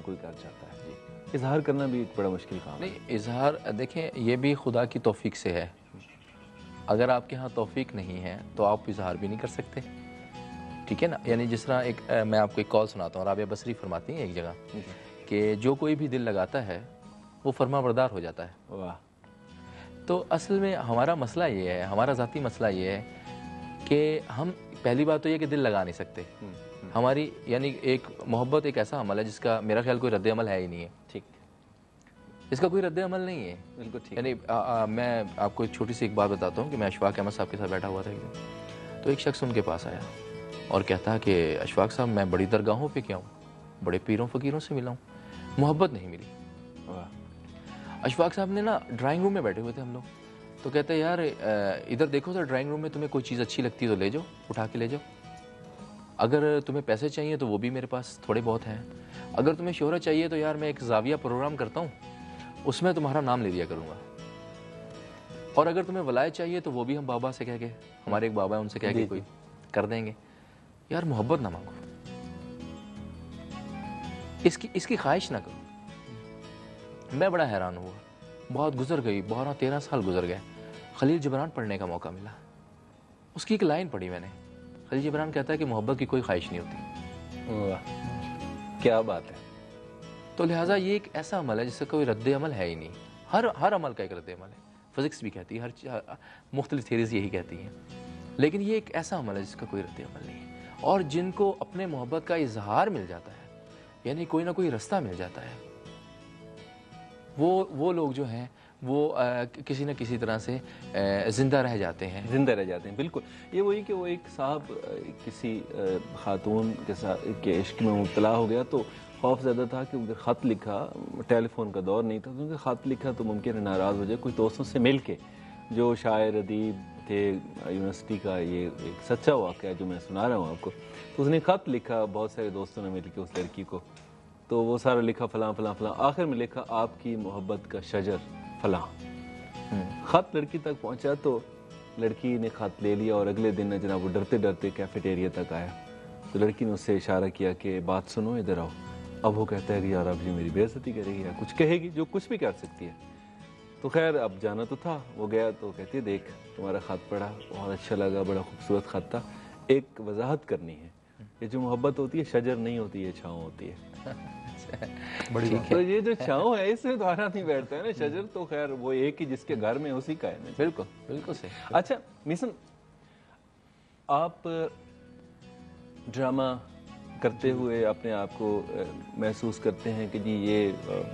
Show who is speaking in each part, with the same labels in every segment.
Speaker 1: कोई कर जाता है। जी, इजहार करना भी एक बड़ा मुश्किल काम है।
Speaker 2: नहीं, इजहार देखें ये भी खुदा की तौफीक से है। अगर आपके यहाँ तौफीक नहीं है तो आप इजहार भी नहीं कर सकते, ठीक है ना। यानी जिस तरह एक मैं आपको एक कॉल सुनाता हूँ, राबिया बसरी फरमाती हैं एक जगह कि जो कोई भी दिल लगाता है वो फरमाबरदार हो जाता है।
Speaker 1: वाह।
Speaker 2: तो असल में हमारा मसला ये है, हमारा ज़ाती मसला ये है कि हम पहली बात तो ये कि दिल लगा नहीं सकते। हमारी यानी एक मोहब्बत एक ऐसा अमल है जिसका मेरा ख्याल कोई रद्द अमल है ही नहीं है।
Speaker 1: ठीक,
Speaker 2: इसका कोई रद्द अमल नहीं है,
Speaker 1: बिल्कुल ठीक।
Speaker 2: यानी मैं आपको एक छोटी सी एक बात बताता हूँ कि मैं अशफाक अहमद साहब के साथ बैठा हुआ था एक दिन, तो एक शख्स उनके पास आया और कहता कि अशफाक साहब मैं बड़ी दरगाहों पे क्या हूँ, बड़े पीरों फ़कीरों से मिला हूँ, मोहब्बत नहीं मिली।
Speaker 1: वाह।
Speaker 2: अशफाक साहब ने ना ड्राइंग रूम में बैठे हुए थे हम लोग, तो कहते यार इधर देखो सर, ड्राइंग रूम में तुम्हें कोई चीज़ अच्छी लगती है तो ले जाओ, उठा के ले जाओ। अगर तुम्हें पैसे चाहिए तो वो भी मेरे पास थोड़े बहुत हैं। अगर तुम्हें शोहरत चाहिए तो यार मैं एक जाविया प्रोग्राम करता हूँ, उसमें तुम्हारा नाम ले लिया करूँगा। और अगर तुम्हें वलायत चाहिए तो वो भी हम बाबा से कह के, हमारे एक बाबा है उनसे कह के कोई कर देंगे। यार मोहब्बत ना मांगो, इसकी ख्वाहिश ना करो। मैं बड़ा हैरान हुआ, बहुत गुजर गई, 12-13 साल गुजर गए, खलील जिब्रान पढ़ने का मौका मिला। उसकी एक लाइन पढ़ी मैंने, खलील जिब्रान कहता है कि मोहब्बत की कोई ख्वाहिश नहीं होती।
Speaker 1: वाह, क्या बात है।
Speaker 2: तो लिहाजा ये एक ऐसा अमल है जिसका कोई रद्द अमल है ही नहीं। हर अमल का एक रद्द अमल है, फिज़िक्स भी कहती है, हर मुख्तलिफ थेरीज़ यही कहती हैं। लेकिन ये एक ऐसा अमल है जिसका कोई रद्द अमल नहीं है। और जिनको अपने मोहब्बत का इजहार मिल जाता है, यानी कोई ना कोई रास्ता मिल जाता है, वो लोग जो हैं वो किसी न किसी तरह से ज़िंदा रह जाते हैं।
Speaker 1: ज़िंदा रह जाते हैं, बिल्कुल। ये वही कि वो एक साहब किसी खातून के साथ के इश्क में मुब्तला हो गया, तो खौफ ज़्यादा था कि उनका ख़त लिखा, टेलीफोन का दौर नहीं था, तो उनका ख़त लिखा तो मुमकिन है नाराज़ हो जाए। कुछ दोस्तों से मिल के, जो शायर अदीब थे यूनिवर्सिटी का, ये एक सच्चा वाक़या है जो मैं सुना रहा हूँ आपको। तो उसने ख़त लिखा बहुत सारे दोस्तों ने मिल के उस लड़की को, तो वो सारा लिखा फ़लाँ फ़लाँ फ़लाँ, आखिर में लिखा आपकी मोहब्बत का शजर फ़लाँ। ख़त लड़की तक पहुँचा तो लड़की ने ख़त ले लिया और अगले दिन जनाब वो डरते डरते कैफेटेरिया तक आया। तो लड़की ने उससे इशारा किया कि बात सुनो, इधर आओ। अब वो कहता है कि यार अब जी मेरी बेइज्जती करेगी या कुछ कहेगी, जो कुछ भी कर सकती है। तो खैर अब जाना तो था, वो गया तो कहती है देख तुम्हारा ख़त पढ़ा, बहुत अच्छा लगा, बड़ा खूबसूरत ख़त था, एक वजाहत करनी है। ये जो मोहब्बत होती है शजर नहीं होती है, छाँव होती है।
Speaker 2: बड़ी बात।
Speaker 1: तो ये जो छाँव है इसमें दोबारा नहीं बैठता है ना, शजर तो खैर वो एक ही जिसके घर में उसी का है ना।
Speaker 2: बिल्कुल बिल्कुल सही।
Speaker 1: अच्छा मिशन, आप ड्रामा करते हुए अपने आप को महसूस करते हैं कि जी ये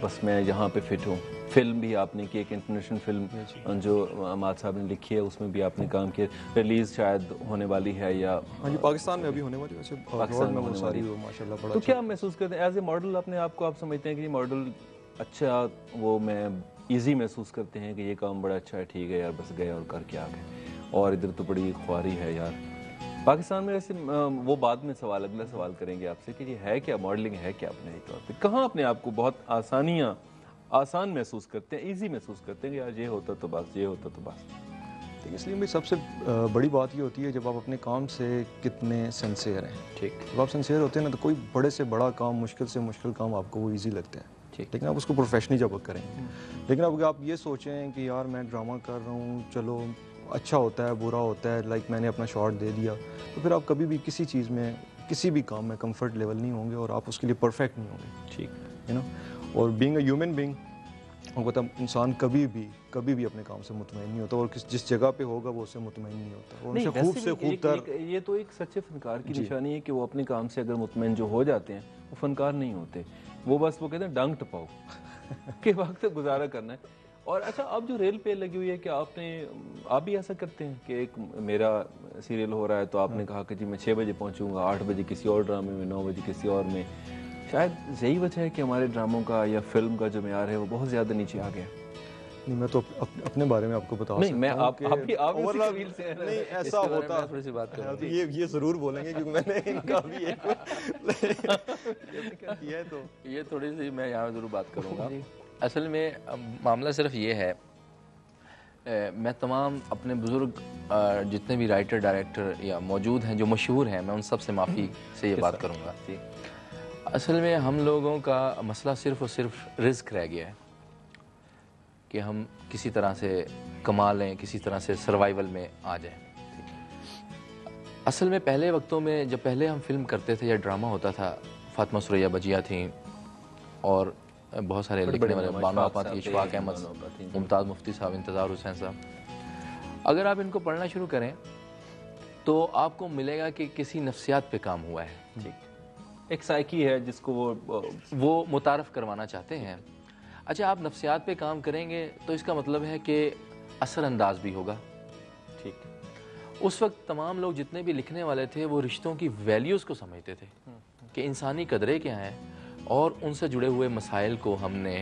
Speaker 1: बस मैं यहाँ पे फिट हूँ? फिल्म भी आपने की, एक इंटरनेशनल फिल्म जो अमाद साहब ने लिखी है, उसमें भी आपने काम किया, रिलीज़ शायद होने वाली है या?
Speaker 3: हाँ जी, पाकिस्तान में अभी होने वाली है, वैसे
Speaker 1: पाकिस्तान में
Speaker 3: वो
Speaker 1: होने
Speaker 3: सारी
Speaker 1: वाली।
Speaker 3: वो माशाल्लाह बड़ा
Speaker 1: तो
Speaker 3: अच्छा।
Speaker 1: क्या महसूस करते हैं एज ए मॉडल अपने आप को? आप समझते हैं कि मॉडल अच्छा, वो मैं ईजी महसूस करते हैं कि ये काम बड़ा अच्छा है, ठीक है यार बस गए और करके आ गए, और इधर तो बड़ी ख्वारी है यार पाकिस्तान में? वैसे वो बाद में सवाल, अगला सवाल करेंगे आपसे कि ये है क्या, मॉडलिंग है क्या अपने तौर पे? कहाँ अपने आप को बहुत आसान महसूस करते हैं, इजी महसूस करते हैं कि यार ये होता तो बस, ये होता तो बस?
Speaker 3: तो इसलिए भाई सबसे बड़ी बात ये होती है जब आप अपने काम से कितने सिंसियर हैं।
Speaker 1: ठीक।
Speaker 3: जब आप सिंसियर होते हैं ना तो कोई बड़े से बड़ा काम, मुश्किल से मुश्किल काम आपको वो ईजी लगते हैं,
Speaker 1: ठीक।
Speaker 3: लेकिन आप उसको प्रोफेशनली जब करेंगे। लेकिन अब आप ये सोचें कि यार मैं ड्रामा कर रहा हूँ, चलो अच्छा होता है बुरा होता है, लाइक मैंने अपना शॉट दे दिया, तो फिर आप कभी भी किसी चीज़ में, किसी भी काम में कंफर्ट लेवल नहीं होंगे और आप उसके लिए परफेक्ट नहीं होंगे।
Speaker 1: ठीक,
Speaker 3: यू नो, और बीइंग अ ह्यूमन बीइंग, मतलब इंसान कभी भी अपने काम से मुतमईन नहीं होता, और जिस जगह पे होगा वो उससे मुतमईन नहीं होता। और
Speaker 1: नहीं,
Speaker 3: खूब से खूब तर
Speaker 1: ये तो एक सच्चे फनकार की निशानी है कि वो अपने काम से अगर मुतमईन जो हो जाते हैं वो फनकार नहीं होते, वो बस वो कहते हैं डंग टपाओ के वक्त गुजारा करना है। और अच्छा, अब जो रेल पे लगी हुई है कि आप भी ऐसा करते हैं कि एक मेरा सीरियल हो रहा है तो आपने कहा कि जी मैं 6 बजे पहुंचूंगा, 8 बजे किसी और ड्रामे में, 9 बजे किसी और में। शायद यही वजह है कि हमारे ड्रामों का या फिल्म का जो मेयार है वो बहुत ज़्यादा नीचे आ गया।
Speaker 3: नहीं, मैं तो अपने बारे में आपको बता
Speaker 1: नहीं,
Speaker 3: सकता
Speaker 1: मैं
Speaker 3: हूँ
Speaker 1: आप भी उसी
Speaker 3: overall
Speaker 1: कबील से हैं ना।
Speaker 3: नहीं ऐसा होता,
Speaker 2: थोड़ी सी बात
Speaker 3: हाँ, तो
Speaker 2: करूँगी।
Speaker 3: ये ज़रूर बोलेंगे क्योंकि मैंने इनका भी एक किया है, तो
Speaker 2: ये थोड़ी सी मैं यहाँ ज़रूर बात करूँगा। असल में मामला सिर्फ ये है, मैं तमाम अपने बुज़ुर्ग जितने भी राइटर डायरेक्टर या मौजूद हैं जो मशहूर हैं, मैं उन सब से माफ़ी से ये बात करूँगा। असल में हम लोगों का मसला सिर्फ़ और सिर्फ रिस्क रह गया है कि हम किसी तरह से कमा लें, किसी तरह से सर्वाइवल में आ जाएं। असल में पहले वक्तों में जब पहले हम फिल्म करते थे या ड्रामा होता था, फातिमा सुरैया बजिया थी और बहुत सारे लिखने वाले, बानो आपा थी, इशफाक अहमद, मुमताज़ मुफ्ती साहब, इंतज़ार हुसैन साहब। अगर आप इनको पढ़ना शुरू करें तो आपको मिलेगा कि किसी नफ्सियात पे काम हुआ है,
Speaker 1: ठीक, एक साइकी है जिसको
Speaker 2: वो मुतारफ़ करवाना चाहते हैं। अच्छा, आप नफ्सियात पे काम करेंगे तो इसका मतलब है कि असरअंदाज भी होगा।
Speaker 1: ठीक,
Speaker 2: उस वक्त तमाम लोग जितने भी लिखने वाले थे वो रिश्तों की वैल्यूज़ को समझते थे कि इंसानी कदरें क्या हैं और उनसे जुड़े हुए मसाइल को हमने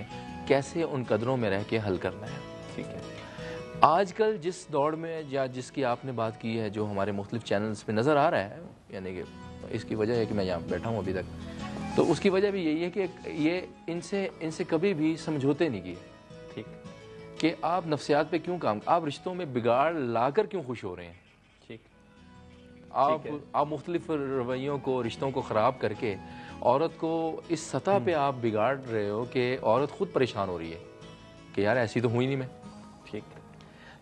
Speaker 2: कैसे उन कदरों में रह के हल करना है।
Speaker 1: ठीक है।
Speaker 2: आजकल जिस दौड़ में या जिसकी आपने बात की है, जो हमारे मुख्तलिफ चैनल्स पे नज़र आ रहा है, यानी कि इसकी वजह है कि मैं यहाँ बैठा हूँ अभी तक, तो उसकी वजह भी यही है कि ये इनसे कभी भी समझौते नहीं किए।
Speaker 1: ठीक,
Speaker 2: कि आप नफ्सियात पे क्यों काम, आप रिश्तों में बिगाड़ लाकर क्यों खुश हो रहे हैं।
Speaker 1: ठीक,
Speaker 2: आप मुख्तलिफ रवैयों को, रिश्तों को ख़राब करके औरत को इस सतह पे आप बिगाड़ रहे हो कि औरत ख़ुद परेशान हो रही है कि यार ऐसी तो हुई नहीं मैं।
Speaker 1: ठीक,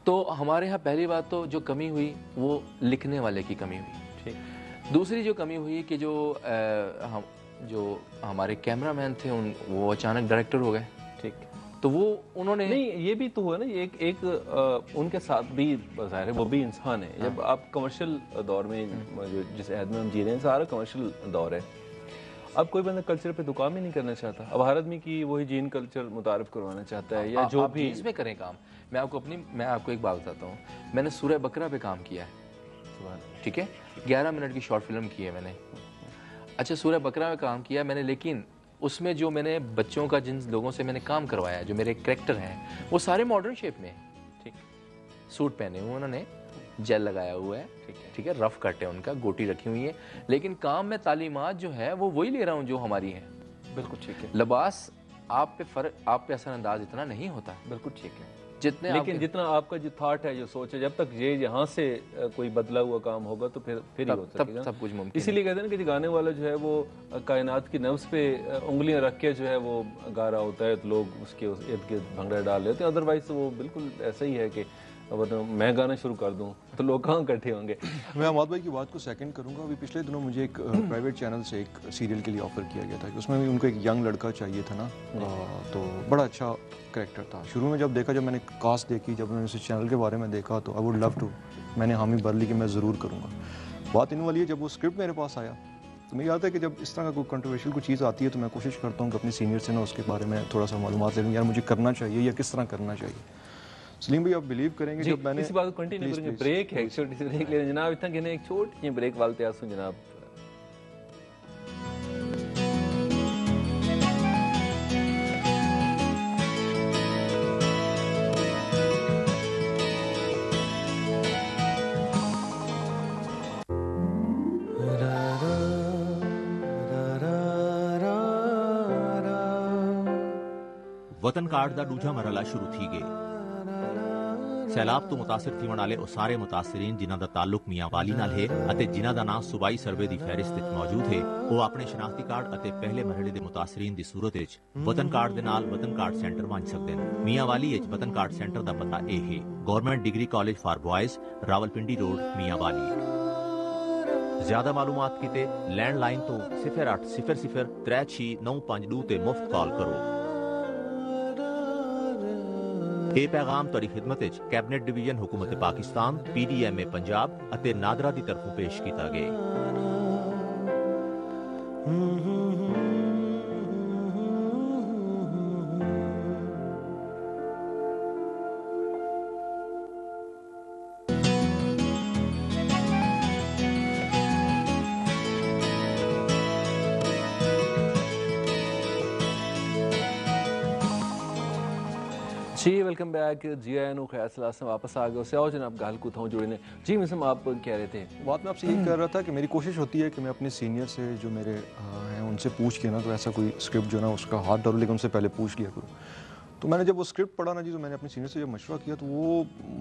Speaker 2: तो हमारे यहाँ पहली बात तो जो कमी हुई वो लिखने वाले की कमी हुई।
Speaker 1: ठीक,
Speaker 2: दूसरी जो कमी हुई कि जो हमारे कैमरामैन थे वो अचानक डायरेक्टर हो गए।
Speaker 1: ठीक,
Speaker 2: तो वो उन्होंने
Speaker 1: नहीं, ये भी तो हुआ ना, ये एक उनके साथ भी ज़ाहिर है वो भी इंसान है। जब आप कमर्शियल दौर में जो जिस अहद में हम जी रहे हैं, सारा कमर्शियल दौर है। अब कोई बंदा कल्चर पे तो काम ही नहीं करना चाहता। अब हर आदमी की वही जीन कल्चर मुतारफ़ करवाना चाहता है, या जो
Speaker 2: आप
Speaker 1: भी
Speaker 2: इसमें करें काम। मैं आपको एक बात बताता हूँ। मैंने सूरह बकरा पे काम किया है, ठीक है, 11 मिनट की शॉर्ट फिल्म की है मैंने। अच्छा, सूरह बकरा में काम किया मैंने, लेकिन उसमें जो मैंने बच्चों का, जिन लोगों से मैंने काम करवाया, जो मेरे कैरेक्टर हैं, वो सारे मॉडर्न शेप में हैं।
Speaker 1: ठीक,
Speaker 2: सूट पहने हुए, उन्होंने जेल लगाया हुआ है, ठीक है, रफ कट है उनका, गोटी रखी हुई है, लेकिन काम में तालीमात जो है वो वही ले रहा हूँ जो हमारी है।
Speaker 1: बिल्कुल ठीक है।
Speaker 2: लिबास आप पे असरअंदाज इतना नहीं होता
Speaker 1: बिल्कुल ठीक है,
Speaker 2: जितने
Speaker 1: लेकिन जितना आपका जो थाट है, जो सोच है, जब तक ये यहाँ से कोई बदला हुआ काम होगा तो फिर ही हो सकेगा।
Speaker 2: सब कुछ मुमकिन।
Speaker 1: इसीलिए कहते हैं ना कि गाने वाला जो है वो कायनात की नब्ज़ पे उंगलियां रख के जो है वो गा रहा होता है, तो लोग उसके इर्द गिर्द भंगड़ा डाल लेते हैं। अदरवाइज वो बिल्कुल ऐसा ही है कि अब मैं गाना शुरू कर दूं तो लोग कहाँ इकट्ठे होंगे।
Speaker 3: मैं अमाद भाई की बात को सेकंड करूंगा। अभी पिछले दिनों मुझे एक प्राइवेट चैनल से एक सीरियल के लिए ऑफ़र किया गया था कि उसमें भी उनको एक यंग लड़का चाहिए था ना, तो बड़ा अच्छा कैरेक्टर था। शुरू में जब मैंने कास्ट देखी, जब मैंने उस चैनल के बारे में देखा तो आई वुड लव टू, मैंने हामी भर ली कि मैं ज़रूर करूँगा। बात इन वाली है, जब वो स्क्रिप्ट मेरे पास आया तो मुझे याद है कि जब इस तरह का कोई कंट्रोवर्शियल कोई चीज़ आती है तो मैं कोशिश करता हूँ कि अपने सीनियर से ना उसके बारे में थोड़ा सा मालूमात ले लूँ, यार मुझे करना चाहिए या किस तरह करना चाहिए। सलीम भाई, आप बिलीव करेंगे जब मैंने
Speaker 1: इसी बात को कंटिन्यू करेंगे। ब्रेक है, एक छोटी सी ब्रेक ले जनाब, इतना कहने एक छोटी सी ब्रेक वालते आसू जनाब।
Speaker 4: वतन कार्ड का दूजा मरहला शुरू थी गए। सैलाब तो मुतासिर थीवन वाले ਉਹ ਸਾਰੇ ਮੁਤਾਸਿਰੀਨ ਜਿਨ੍ਹਾਂ ਦਾ ਤਾਲੁਕ ਮੀਆਂ ਵਾਲੀ ਨਾਲ ਹੈ ਅਤੇ ਜਿਨ੍ਹਾਂ ਦਾ ਨਾਮ ਸੂਬਾਈ ਸਰਵੇ ਦੀ ਫਹਿਰਿਸਤ ਵਿੱਚ ਮੌਜੂਦ ਹੈ, ਉਹ ਆਪਣੇ ਸ਼ਨਾਖਤੀ ਕਾਰਡ ਅਤੇ ਪਹਿਲੇ ਮਰਹਲੇ ਦੇ ਮੁਤਾਸਿਰੀਨ ਦੀ ਸੂਰਤ ਵਿੱਚ ਵਤਨ ਕਾਰਡ ਦੇ ਨਾਲ ਵਤਨ ਕਾਰਡ ਸੈਂਟਰ ਬਣ ਸਕਦੇ ਹਨ। ਮੀਆਂ ਵਾਲੀ ਵਿੱਚ ਵਤਨ ਕਾਰਡ ਸੈਂਟਰ ਦਾ ਪਤਾ ਇਹ ਹੈ, government degree college for boys, Rawalpindi road, Mianwali. ਜ਼ਿਆਦਾ ਮਾਲੂਮਾਤ ਕੀਤੇ ਲੈਂਡਲਾਈਨ ਤੋਂ 0800 36952 ਤੇ ਮੁਫਤ ਕਾਲ ਕਰੋ। ਇਹ ਪੈਗਾਮ ਤੁਹਾਡੀ ਖਿਦਮਤ ਵਿੱਚ ਕੈਬਨਿਟ ਡਿਵੀਜ਼ਨ ਹੁਕੂਮਤ ਪਾਕਿਸਤਾਨ, PDMA ਪੰਜਾਬ ਅਤੇ ਨਾਦਰਾ ਦੀ ਤਰਫੋਂ ਪੇਸ਼ ਕੀਤਾ ਗਿਆ।
Speaker 1: जी वेलकम बैक। जी आयन खैर सलाह वापस आ गए। उससे आओ जनाब गाल को था जुड़े ने। जी मिसम आप कह रहे थे,
Speaker 3: बात मैं आपसे यही कर रहा था कि मेरी कोशिश होती है कि मैं अपने सीनियर से जो मेरे हैं उनसे पूछ के ना, तो ऐसा कोई स्क्रिप्ट जो ना उसका हाथ डालूं, लेकिन उनसे पहले पूछ लिया करूँ। तो मैंने जब वो स्क्रिप्ट पढ़ा ना जी, तो मैंने अपने सीनियर से जब मशवरा किया तो वो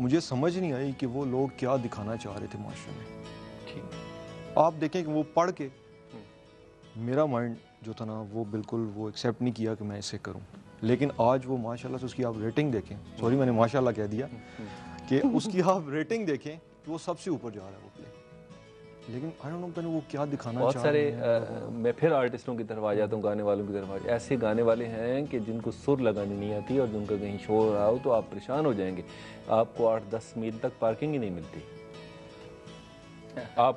Speaker 3: मुझे समझ नहीं आई कि वो लोग क्या दिखाना चाह रहे थे माशरे में।
Speaker 1: ठीक,
Speaker 3: आप देखें कि वो पढ़ के मेरा माइंड जो था ना वो बिल्कुल वो एक्सेप्ट नहीं किया कि मैं इसे करूं। लेकिन आज वो माशाल्लाह से उसकी आप रेटिंग देखें, सॉरी मैंने माशाल्लाह कह दिया, कि उसकी आप रेटिंग देखें कि वो सबसे ऊपर जा रहा है वो प्ले। लेकिन आई डोंट नो पता नहीं वो क्या दिखाना
Speaker 1: बहुत
Speaker 3: चाह
Speaker 1: सारे
Speaker 3: रहे हैं।
Speaker 1: मैं फिर आर्टिस्टों की तरफ आ जाता हूँ, गाने वालों की तरफ आ जाता हूँ। ऐसे गाने वाले हैं कि जिनको सुर लगानी नहीं आती और जिनका कहीं शोर रहा हो तो आप परेशान हो जाएंगे, आपको 8-10 मील तक पार्किंग ही नहीं मिलती। आप